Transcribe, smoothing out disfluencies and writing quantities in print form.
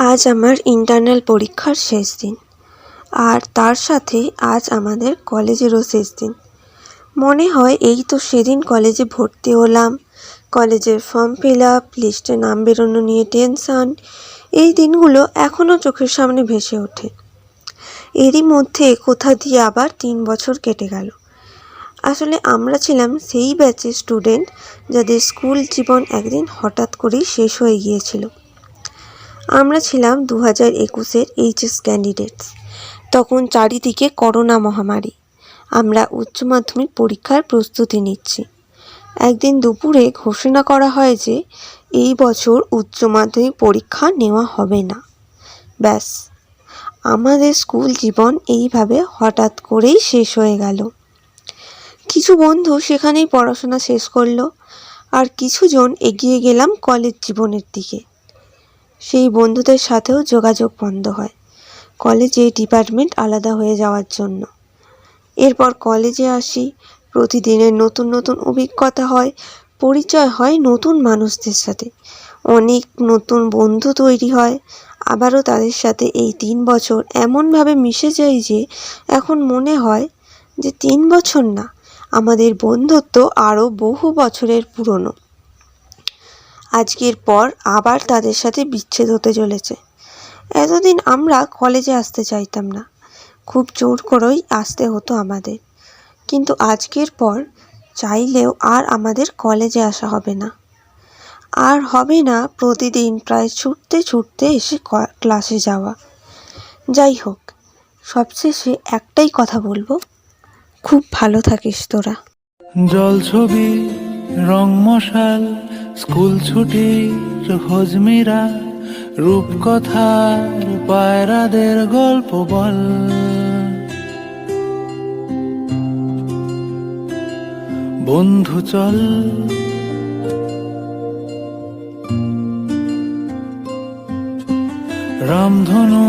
আজ আমার ইন্টারনাল পরীক্ষার শেষ দিন, আর তার সাথে আজ আমাদের কলেজেরও শেষ দিন। মনে হয় এই তো সেদিন কলেজে ভর্তি হলাম, কলেজের ফর্ম ফিল আপ, লিস্টে নাম বেরোনো নিয়ে টেনশন, এই দিনগুলো এখনও চোখের সামনে ভেসে ওঠে। এরই মধ্যে কোথা দিয়ে আবার 3 বছর কেটে গেল। আসলে আমরা ছিলাম সেই ব্যাচের স্টুডেন্ট যাদের স্কুল জীবন একদিন হঠাৎ করেই শেষ হয়ে গিয়েছিল। আমরা ছিলাম 2021-এর এইচএস ক্যান্ডিডেটস। তখন চারিদিকে করোনা মহামারী। আমরা উচ্চ মাধ্যমিক পরীক্ষার প্রস্তুতি নিচ্ছি। একদিন দুপুরে ঘোষণা করা হয় যে এই বছর উচ্চ মাধ্যমিক পরীক্ষা নেওয়া হবে না। ব্যাস, আমাদের স্কুল জীবন এইভাবে হঠাৎ করেই শেষ হয়ে গেল। কিছু বন্ধু সেখানেই পড়াশোনা শেষ করলো, আর কিছুজন এগিয়ে গেলাম কলেজ জীবনের দিকে। সেই বন্ধুদের সাথেও যোগাযোগ বন্ধ হয়, কলেজে ডিপার্টমেন্ট আলাদা হয়ে যাওয়ার জন্য। এরপর কলেজে আসি, প্রতিদিনের নতুন নতুন অভিজ্ঞতা হয়, পরিচয় হয় নতুন মানুষদের সাথে, অনেক নতুন বন্ধু তৈরি হয়। আবারও তাদের সাথে এই 3 বছর এমনভাবে মিশে যাই যে এখন মনে হয় যে 3 বছর না, আমাদের বন্ধুত্ব আরও বহু বছরের পুরনো। আজকের পর আবার তাদের সাথে বিচ্ছেদ হতে চলেছে। এতদিন আমরা কলেজে আসতে চাইতাম না, খুব জোর করেই আসতে হতো আমাদের, কিন্তু আজকের পর চাইলেও আর আমাদের কলেজে আসা হবে না। আর হবে না প্রতিদিন প্রায় ছুটতে ছুটতে এসে ক্লাসে যাওয়া। যাই হোক, সবশেষে একটাই কথা বলবো, খুব ভালো থাকিস তোরা। জল ছবি, রং মশাল, স্কুল ছুটির হজমিরা, রূপকথার পায়রাদের গল্প বল। বন্ধু চল, রামধনু